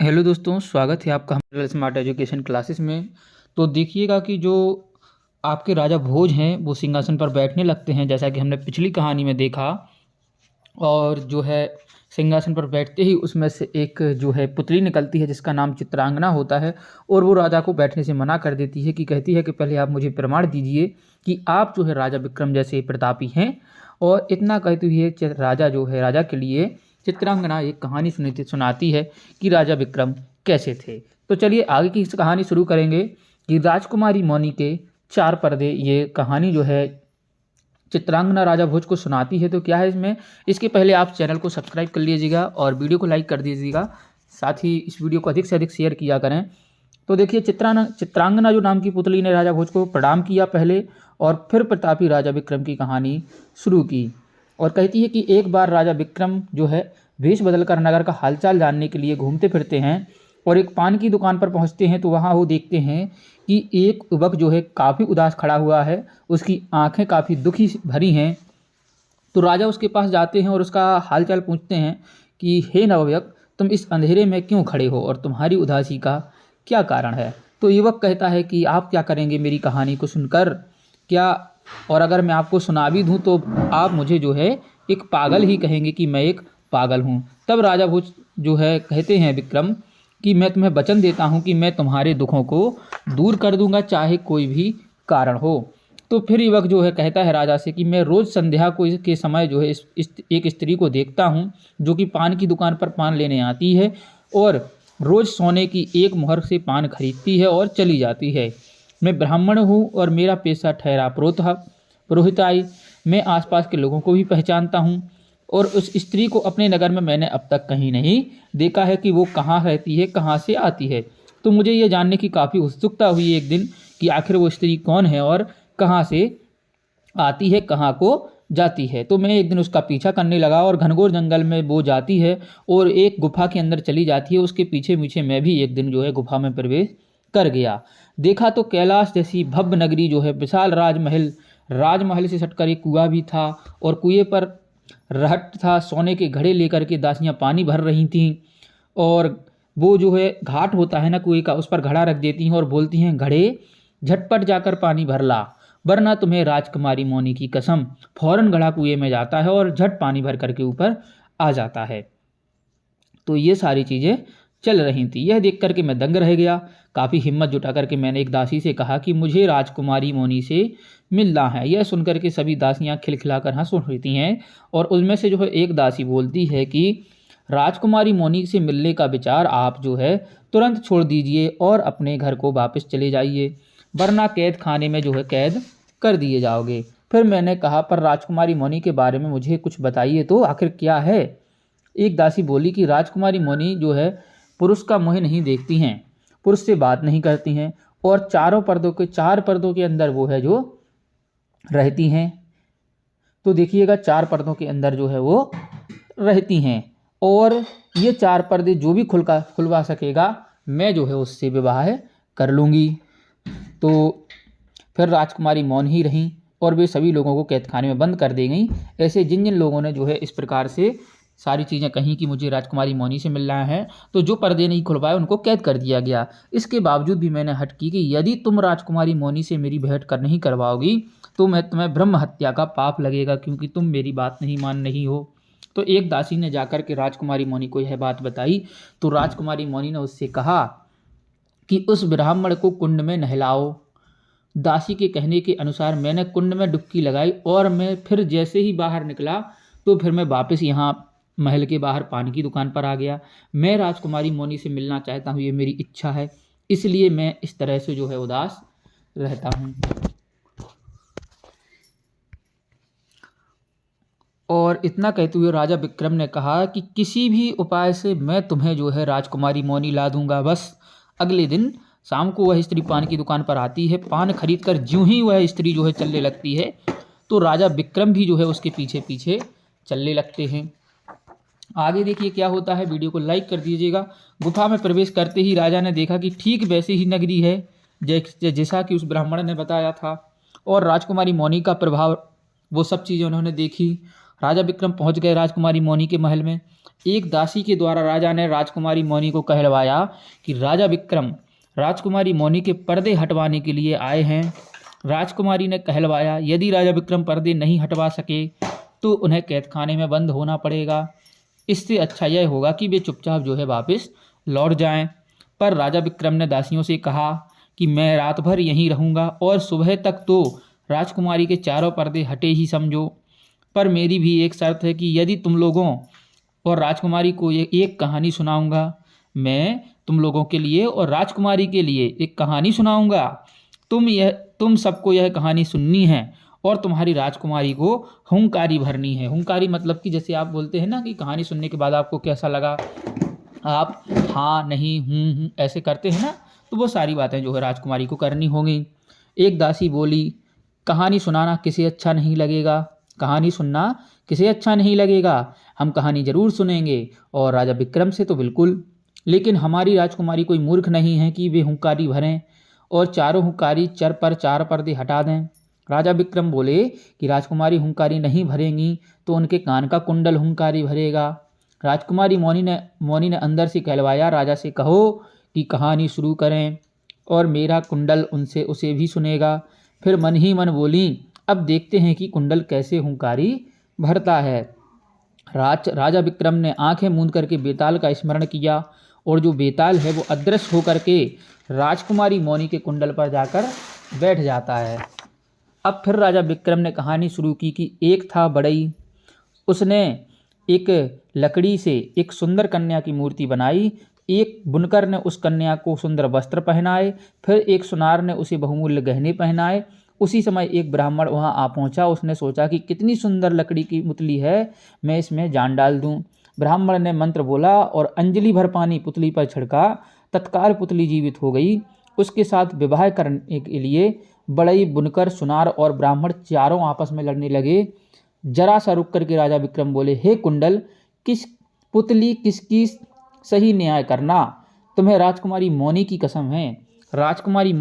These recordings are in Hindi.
हेलो दोस्तों, स्वागत है आपका हमारे स्मार्ट एजुकेशन क्लासेस में। तो देखिएगा कि जो आपके राजा भोज हैं वो सिंहासन पर बैठने लगते हैं, जैसा कि हमने पिछली कहानी में देखा। और जो है सिंहासन पर बैठते ही उसमें से एक जो है पुतली निकलती है जिसका नाम चित्रांगना होता है, और वो राजा को बैठने से मना कर देती है, कि कहती है कि पहले आप मुझे प्रमाण दीजिए कि आप जो है राजा विक्रम जैसे प्रतापी हैं। और इतना कहती हुई राजा जो है राजा के लिए चित्रांगना एक कहानी सुनाती है कि राजा विक्रम कैसे थे। तो चलिए आगे की इस कहानी शुरू करेंगे कि राजकुमारी मौनी के 4 पर्दे ये कहानी जो है चित्रांगना राजा भोज को सुनाती है। तो क्या है इसमें, इसके पहले आप चैनल को सब्सक्राइब कर लीजिएगा और वीडियो को लाइक कर दीजिएगा, साथ ही इस वीडियो को अधिक से अधिक शेयर किया करें। तो देखिए चित्रांगना जो नाम की पुतली ने राजा भोज को प्रणाम किया पहले, और फिर प्रतापी राजा विक्रम की कहानी शुरू की। और कहती है कि एक बार राजा विक्रम जो है वेश बदलकर नगर का हालचाल जानने के लिए घूमते फिरते हैं, और एक पान की दुकान पर पहुंचते हैं। तो वहां वो देखते हैं कि एक युवक जो है काफ़ी उदास खड़ा हुआ है, उसकी आंखें काफ़ी दुखी भरी हैं। तो राजा उसके पास जाते हैं और उसका हालचाल पूछते हैं कि हे नवयुवक, तुम इस अंधेरे में क्यों खड़े हो और तुम्हारी उदासी का क्या कारण है। तो युवक कहता है कि आप क्या करेंगे मेरी कहानी को सुनकर, क्या, और अगर मैं आपको सुना भी दूँ तो आप मुझे जो है एक पागल ही कहेंगे कि मैं एक पागल हूँ। तब राजा भोज जो है कहते हैं विक्रम कि मैं तुम्हें वचन देता हूँ कि मैं तुम्हारे दुखों को दूर कर दूंगा, चाहे कोई भी कारण हो। तो फिर युवक जो है कहता है राजा से कि मैं रोज़ संध्या को के समय जो है एक स्त्री को देखता हूँ जो कि पान की दुकान पर पान लेने आती है, और रोज़ सोने की एक मुहर से पान खरीदती है और चली जाती है। मैं ब्राह्मण हूँ और मेरा पेशा ठहरा पुरोहिताई। मैं आसपास के लोगों को भी पहचानता हूँ, और उस स्त्री को अपने नगर में मैंने अब तक कहीं नहीं देखा है कि वो कहाँ रहती है, कहाँ से आती है। तो मुझे ये जानने की काफ़ी उत्सुकता हुई एक दिन कि आखिर वो स्त्री कौन है और कहाँ से आती है, कहाँ को जाती है। तो मैं एक दिन उसका पीछा करने लगा, और घनघोर जंगल में वो जाती है और एक गुफा के अंदर चली जाती है। उसके पीछे पीछे मैं भी एक दिन जो है गुफा में प्रवेश कर गया। देखा तो कैलाश जैसी भव्य नगरी जो है, विशाल राजमहल से सटकर एक कुआं भी था, और कुएं पर रहट था। सोने के घड़े लेकर के दासियां पानी भर रही थीं, और वो जो है घाट होता है ना कुएं का, उस पर घड़ा रख देती हैं और बोलती हैं, घड़े झटपट जाकर पानी भर ला, वरना तुम्हें राजकुमारी मौनी की कसम। फौरन घड़ा कुएं में जाता है और झट पानी भर करके ऊपर आ जाता है। तो ये सारी चीज़ें चल रही थी। यह देख करके मैं दंग रह गया। काफ़ी हिम्मत जुटा करके मैंने एक दासी से कहा कि मुझे राजकुमारी मौनी से मिलना है। यह सुनकर के सभी दासियां खिलखिलाकर हंस उठती हैं, और उनमें से जो है एक दासी बोलती है कि राजकुमारी मौनी से मिलने का विचार आप जो है तुरंत छोड़ दीजिए और अपने घर को वापस चले जाइए, वरना कैद खाने में जो है कैद कर दिए जाओगे। फिर मैंने कहा, पर राजकुमारी मौनी के बारे में मुझे कुछ बताइए तो, आखिर क्या है। एक दासी बोली कि राजकुमारी मौनी जो है पुरुष का मुँह नहीं देखती हैं, पुरुष से बात नहीं करती हैं, और 4 पर्दों के अंदर वो है जो रहती हैं। तो देखिएगा 4 पर्दों के अंदर जो है वो रहती हैं, और ये 4 पर्दे जो भी खुलवा सकेगा मैं जो है उससे विवाह कर लूँगी। तो फिर राजकुमारी मौन ही रहीं, और वे सभी लोगों को कैदखाने में बंद कर दी गई। ऐसे जिन जिन लोगों ने जो है इस प्रकार से सारी चीज़ें कहीं कि मुझे राजकुमारी मौनी से मिलना है, तो जो पर्दे नहीं खुलवाए उनको कैद कर दिया गया। इसके बावजूद भी मैंने हट की कि यदि तुम राजकुमारी मौनी से मेरी भेंट कर नहीं करवाओगी तो मैं तुम्हें ब्रह्म हत्या का पाप लगेगा, क्योंकि तुम मेरी बात नहीं मान रही हो। तो एक दासी ने जाकर के राजकुमारी मौनी को यह बात बताई। तो राजकुमारी मौनी ने उससे कहा कि उस ब्राह्मण को कुंड में नहलाओ। दासी के कहने के अनुसार मैंने कुंड में डुबकी लगाई, और मैं फिर जैसे ही बाहर निकला तो फिर मैं वापस यहाँ महल के बाहर पान की दुकान पर आ गया। मैं राजकुमारी मौनी से मिलना चाहता हूँ, ये मेरी इच्छा है, इसलिए मैं इस तरह से जो है उदास रहता हूँ। और इतना कहते हुए राजा विक्रम ने कहा कि किसी भी उपाय से मैं तुम्हें जो है राजकुमारी मौनी ला दूंगा। बस अगले दिन शाम को वह स्त्री पान की दुकान पर आती है। पान खरीद कर ज्यों ही वह स्त्री जो है चलने लगती है, तो राजा विक्रम भी जो है उसके पीछे पीछे चलने लगते हैं। आगे देखिए क्या होता है, वीडियो को लाइक कर दीजिएगा। गुफा में प्रवेश करते ही राजा ने देखा कि ठीक वैसे ही नगरी है जैसा कि उस ब्राह्मण ने बताया था, और राजकुमारी मौनी का प्रभाव, वो सब चीज़ें उन्होंने देखी। राजा विक्रम पहुंच गए राजकुमारी मौनी के महल में। एक दासी के द्वारा राजा ने राजकुमारी मौनी को कहलवाया कि राजा विक्रम राजकुमारी मौनी के पर्दे हटवाने के लिए आए हैं। राजकुमारी ने कहलवाया यदि राजा विक्रम पर्दे नहीं हटवा सके तो उन्हें कैदखाने में बंद होना पड़ेगा। इससे अच्छा यह होगा कि वे चुपचाप जो है वापस लौट जाएं। पर राजा विक्रम ने दासियों से कहा कि मैं रात भर यहीं रहूंगा और सुबह तक तो राजकुमारी के चारों पर्दे हटे ही समझो। पर मेरी भी एक शर्त है कि यदि तुम लोगों और राजकुमारी को ये एक कहानी सुनाऊंगा, मैं तुम लोगों के लिए और राजकुमारी के लिए एक कहानी सुनाऊंगा। तुम सबको यह कहानी सुननी है और तुम्हारी राजकुमारी को हुंकारी भरनी है। हुंकारी मतलब कि जैसे आप बोलते हैं ना कि कहानी सुनने के बाद आपको कैसा लगा, आप हाँ नहीं हूँ ऐसे करते हैं ना, तो वो सारी बातें जो है राजकुमारी को करनी होंगी। एक दासी बोली कहानी सुनाना किसे अच्छा नहीं लगेगा, कहानी सुनना किसे अच्छा नहीं लगेगा, हम कहानी जरूर सुनेंगे और राजा विक्रम से तो बिल्कुल। लेकिन हमारी राजकुमारी कोई मूर्ख नहीं है कि वे हुंकारी भरें और चारों हुंकारी चर पर चार पर्दे हटा दें। राजा विक्रम बोले कि राजकुमारी हुंकारी नहीं भरेंगी तो उनके कान का कुंडल हुंकारी भरेगा। राजकुमारी मौनी ने अंदर से कहलवाया राजा से कहो कि कहानी शुरू करें और मेरा कुंडल उसे भी सुनेगा। फिर मन ही मन बोली अब देखते हैं कि कुंडल कैसे हुंकारी भरता है। राजा विक्रम ने आंखें मूंद करके बेताल का स्मरण किया और जो बेताल है वो अदृश्य होकर के राजकुमारी मौनी के कुंडल पर जाकर बैठ जाता है। अब फिर राजा विक्रम ने कहानी शुरू की कि एक था बढ़ई, उसने एक लकड़ी से एक सुंदर कन्या की मूर्ति बनाई। एक बुनकर ने उस कन्या को सुंदर वस्त्र पहनाए, फिर एक सुनार ने उसे बहुमूल्य गहने पहनाए। उसी समय एक ब्राह्मण वहां आ पहुंचा। उसने सोचा कि कितनी सुंदर लकड़ी की पुतली है, मैं इसमें जान डाल दूं। ब्राह्मण ने मंत्र बोला और अंजलि भर पानी पुतली पर छिड़का। तत्काल पुतली जीवित हो गई। उसके साथ विवाह करने के लिए बढ़ई, बुनकर, सुनार और ब्राह्मण चारों आपस में लड़ने लगे। जरा सा रुक करके राजा विक्रम बोले हे कुंडल, किस पुतली किसकी सही न्याय करना, तुम्हें राजकुमारी मौनी की कसम है। राजकुमारी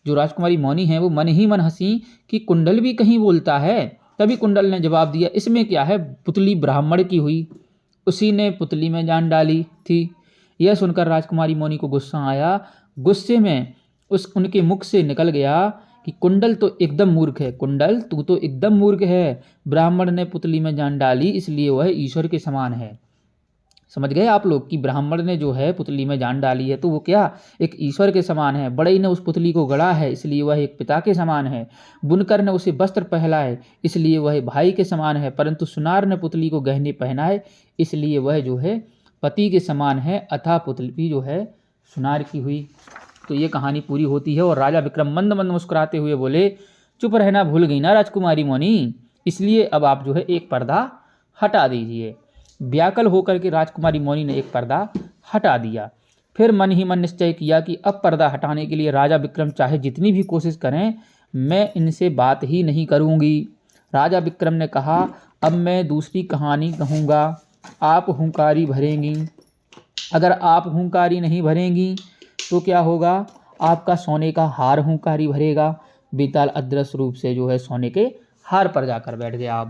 राजकुमारी मौनी है वो मन ही मन हंसी कि कुंडल भी कहीं बोलता है। तभी कुंडल ने जवाब दिया इसमें क्या है, पुतली ब्राह्मण की हुई, उसी ने पुतली में जान डाली थी। यह सुनकर राजकुमारी मौनी को गुस्सा आया। गुस्से में उनके मुख से निकल गया कि कुंडल तो एकदम मूर्ख है, कुंडल तू तो एकदम मूर्ख है। ब्राह्मण ने पुतली में जान डाली इसलिए वह ईश्वर के समान है। समझ गए आप लोग कि ब्राह्मण ने जो है पुतली में जान डाली है तो वो क्या, एक ईश्वर के समान है। बढ़ई ने उस पुतली को गढ़ा है इसलिए वह एक पिता के समान है। बुनकर ने उसे वस्त्र पहनाए इसलिए वह भाई के समान है। परंतु सुनार ने पुतली को गहने पहनाए इसलिए वह जो है पति के समान है। अतः पुतली जो है सुनार की हुई। तो ये कहानी पूरी होती है और राजा विक्रम मंद मंद मुस्कुराते हुए बोले चुप रहना भूल गई ना राजकुमारी मौनी, इसलिए अब आप जो है एक पर्दा हटा दीजिए। व्याकुल होकर के राजकुमारी मौनी ने एक पर्दा हटा दिया। फिर मन ही मन निश्चय किया कि अब पर्दा हटाने के लिए राजा विक्रम चाहे जितनी भी कोशिश करें मैं इनसे बात ही नहीं करूंगी। राजा विक्रम ने कहा अब मैं दूसरी कहानी कहूँगा, आप हुंकारी भरेंगी। अगर आप हुंकारी नहीं भरेंगी तो क्या होगा, आपका सोने का हार हुंकारी भरेगा। बेताल अदृश्य रूप से जो है सोने के हार पर जाकर बैठ गया।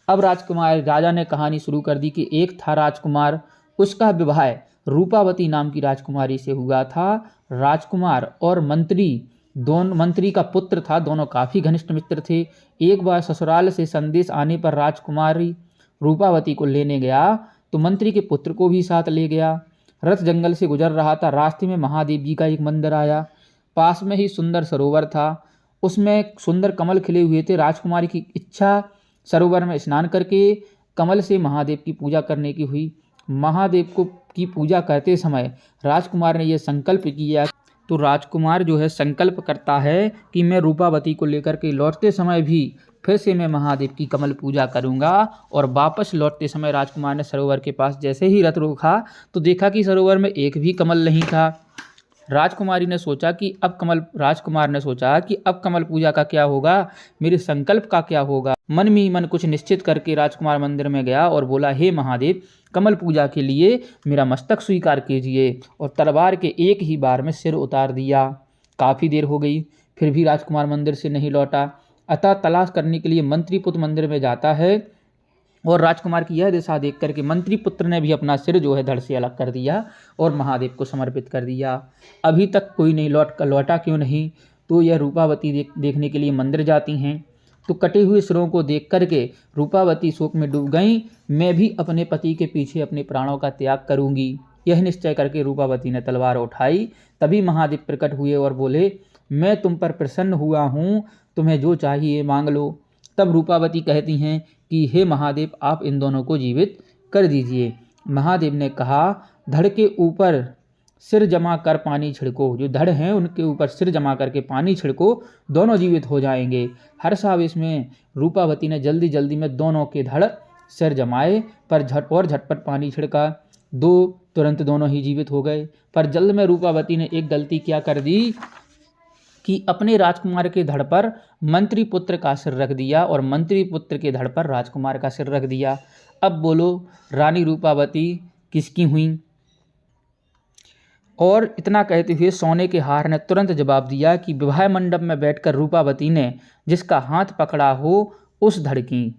अब राजा ने कहानी शुरू कर दी कि एक था राजकुमार, उसका विवाह रूपावती नाम की राजकुमारी से हुआ था। राजकुमार और मंत्री का पुत्र था, दोनों काफ़ी घनिष्ठ मित्र थे। एक बार ससुराल से संदेश आने पर राजकुमारी रूपावती को लेने गया तो मंत्री के पुत्र को भी साथ ले गया। रथ जंगल से गुजर रहा था, रास्ते में महादेव जी का एक मंदिर आया। पास में ही सुंदर सरोवर था, उसमें सुंदर कमल खिले हुए थे। राजकुमारी की इच्छा सरोवर में स्नान करके कमल से महादेव की पूजा करने की हुई। महादेव की पूजा करते समय राजकुमार ने यह संकल्प किया। तो राजकुमार जो है संकल्प करता है कि मैं रूपावती को लेकर के लौटते समय भी फिर से मैं महादेव की कमल पूजा करूंगा। और वापस लौटते समय राजकुमार ने सरोवर के पास जैसे ही रथ रोका तो देखा कि सरोवर में एक भी कमल नहीं था। राजकुमार ने सोचा कि अब कमल पूजा का क्या होगा, मेरे संकल्प का क्या होगा। मन में मन कुछ निश्चित करके राजकुमार मंदिर में गया और बोला हे महादेव, कमल पूजा के लिए मेरा मस्तक स्वीकार कीजिए। और तलवार के एक ही बार में सिर उतार दिया। काफ़ी देर हो गई फिर भी राजकुमार मंदिर से नहीं लौटा। अतः तलाश करने के लिए मंत्री पुत्र मंदिर में जाता है और राजकुमार की यह दिशा देख करके मंत्री पुत्र ने भी अपना सिर जो है धड़ से अलग कर दिया और महादेव को समर्पित कर दिया। अभी तक कोई नहीं लौटा क्यों नहीं? तो यह रूपावती देखने के लिए मंदिर जाती हैं। तो कटे हुए सिरों को देख करके रूपावती शोक में डूब गईं। मैं भी अपने पति के पीछे अपने प्राणों का त्याग करूंगी, यह निश्चय करके रूपावती ने तलवार उठाई। तभी महादेव प्रकट हुए और बोले, मैं तुम पर प्रसन्न हुआ हूँ, तुम्हें जो चाहिए मांग लो। तब रूपावती कहती हैं कि हे महादेव, आप इन दोनों को जीवित कर दीजिए। महादेव ने कहा, धड़ के ऊपर सिर जमा कर पानी छिड़को। जो धड़ हैं उनके ऊपर सिर जमा करके पानी छिड़को, दोनों जीवित हो जाएंगे। हर्षावेश में रूपावती ने जल्दी जल्दी में दोनों के धड़ सिर जमाए पर झटपट पानी छिड़का। तुरंत दोनों ही जीवित हो गए। पर जल्द में रूपावती ने एक गलती क्या कर दी कि अपने राजकुमार के धड़ पर मंत्री पुत्र का सिर रख दिया और मंत्री पुत्र के धड़ पर राजकुमार का सिर रख दिया। अब बोलो, रानी रूपावती किसकी हुई? और इतना कहते हुए सोने के हार ने तुरंत जवाब दिया कि विवाह मंडप में बैठकर रूपावती ने जिसका हाथ पकड़ा हो उस धड़ की।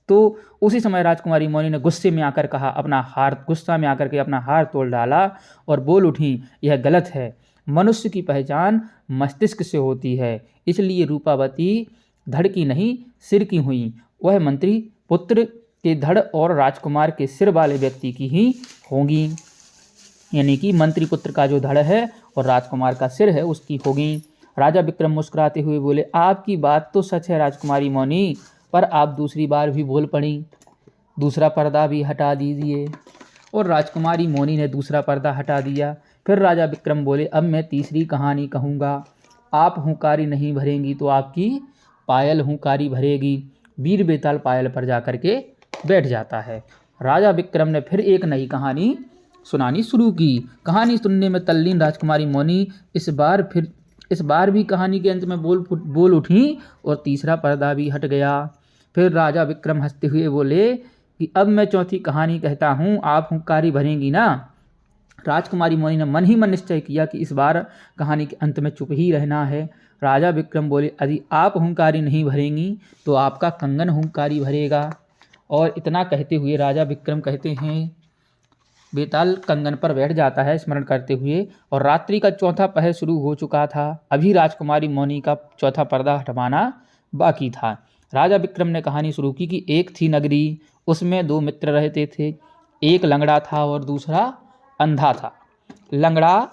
तो उसी समय राजकुमारी मौनी ने गुस्सा में आकर के अपना हार तोड़ डाला और बोल उठी, यह गलत है। मनुष्य की पहचान मस्तिष्क से होती है, इसलिए रूपावती धड़ की नहीं सिर की हुई। वह मंत्री पुत्र के धड़ और राजकुमार के सिर वाले व्यक्ति की ही होंगी, यानी कि मंत्री पुत्र का जो धड़ है और राजकुमार का सिर है उसकी होगी। राजा विक्रम मुस्कुराते हुए बोले, आपकी बात तो सच है राजकुमारी मौनी, पर आप दूसरी बार भी बोल पड़ी, दूसरा पर्दा भी हटा दीजिए। और राजकुमारी मौनी ने दूसरा पर्दा हटा दिया। फिर राजा विक्रम बोले, अब मैं तीसरी कहानी कहूँगा। आप हुंकारी नहीं भरेंगी तो आपकी पायल हुंकारी भरेगी। वीर बेताल पायल पर जाकर के बैठ जाता है। राजा विक्रम ने फिर एक नई कहानी सुनानी शुरू की। कहानी सुनने में तल्लीन राजकुमारी मौनी इस बार भी कहानी के अंत में बोल उठी और तीसरा पर्दा भी हट गया। फिर राजा विक्रम हंसते हुए बोले कि अब मैं चौथी कहानी कहता हूँ, आप हुंकारी भरेंगी ना? राजकुमारी मौनी ने मन ही मन निश्चय किया कि इस बार कहानी के अंत में चुप ही रहना है। राजा विक्रम बोले, यदि आप हुंकारी नहीं भरेंगी तो आपका कंगन हुंकारी भरेगा। और इतना कहते हुए राजा विक्रम कहते हैं, बेताल कंगन पर बैठ जाता है स्मरण करते हुए। और रात्रि का चौथा पहर शुरू हो चुका था। अभी राजकुमारी मौनी का चौथा पर्दा हटवाना बाकी था। राजा विक्रम ने कहानी शुरू की कि एक थी नगरी, उसमें दो मित्र रहते थे। एक लंगड़ा था और दूसरा अंधा था। लंगड़ा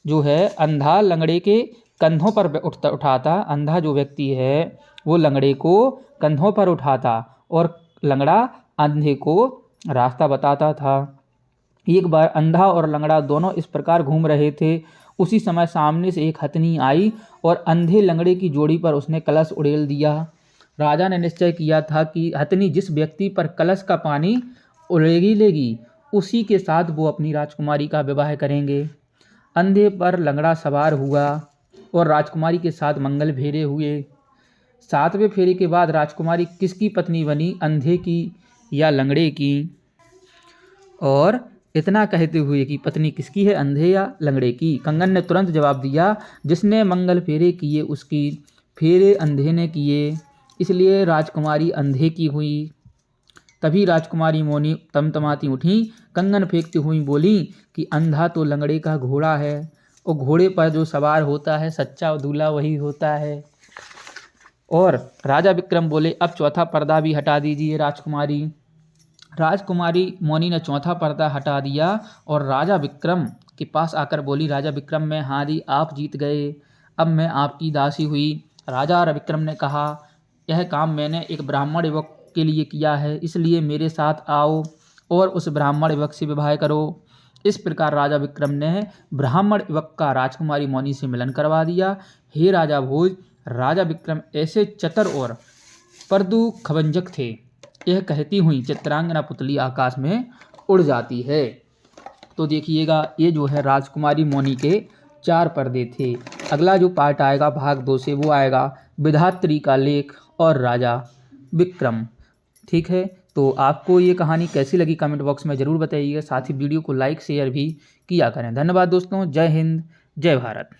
जो है अंधा लंगड़े के कंधों पर उठाता, अंधा जो व्यक्ति है वो लंगड़े को कंधों पर उठाता और लंगड़ा अंधे को रास्ता बताता था। एक बार अंधा और लंगड़ा दोनों इस प्रकार घूम रहे थे। उसी समय सामने से एक हथनी आई और अंधे लंगड़े की जोड़ी पर उसने कलश उड़ेल दिया। राजा ने निश्चय किया था कि हथनी जिस व्यक्ति पर कलश का पानी उड़ेगी उसी के साथ वो अपनी राजकुमारी का विवाह करेंगे। अंधे पर लंगड़ा सवार हुआ और राजकुमारी के साथ मंगल फेरे हुए। 7वें फेरे के बाद राजकुमारी किसकी पत्नी बनी, अंधे की या लंगड़े की? और इतना कहते हुए कि पत्नी किसकी है, अंधे या लंगड़े की? कंगन ने तुरंत जवाब दिया, जिसने मंगल फेरे किए उसकी फेरे अंधे ने किए, इसलिए राजकुमारी अंधे की हुई। तभी राजकुमारी मौनी तमतमाती उठी, कंगन फेंकती हुई बोली कि अंधा तो लंगड़े का घोड़ा है और घोड़े पर जो सवार होता है सच्चा दूल्हा वही होता है। और राजा विक्रम बोले, अब चौथा पर्दा भी हटा दीजिए राजकुमारी। राजकुमारी मौनी ने चौथा पर्दा हटा दिया और राजा विक्रम के पास आकर बोली, राजा विक्रम मैं हारी, आप जीत गए, अब मैं आपकी दासी हुई। राजा विक्रम ने कहा, यह काम मैंने एक ब्राह्मण युवक के लिए किया है, इसलिए मेरे साथ आओ और उस ब्राह्मण युवक से विवाह करो। इस प्रकार राजा विक्रम ने ब्राह्मण युवक का राजकुमारी मौनी से मिलन करवा दिया। हे राजा भोज, राजा विक्रम ऐसे चतुर और परदु खवंजक थे। यह कहती हुई चित्रांगना पुतली आकाश में उड़ जाती है। तो देखिएगा, ये जो है राजकुमारी मौनी के 4 पर्दे थे। अगला जो पार्ट आएगा भाग 2 से, वो आएगा विधात्री का लेख और राजा विक्रम। ठीक है, तो आपको ये कहानी कैसी लगी कमेंट बॉक्स में ज़रूर बताइएगा। साथ ही वीडियो को लाइक शेयर भी किया करें। धन्यवाद दोस्तों। जय हिंद, जय भारत।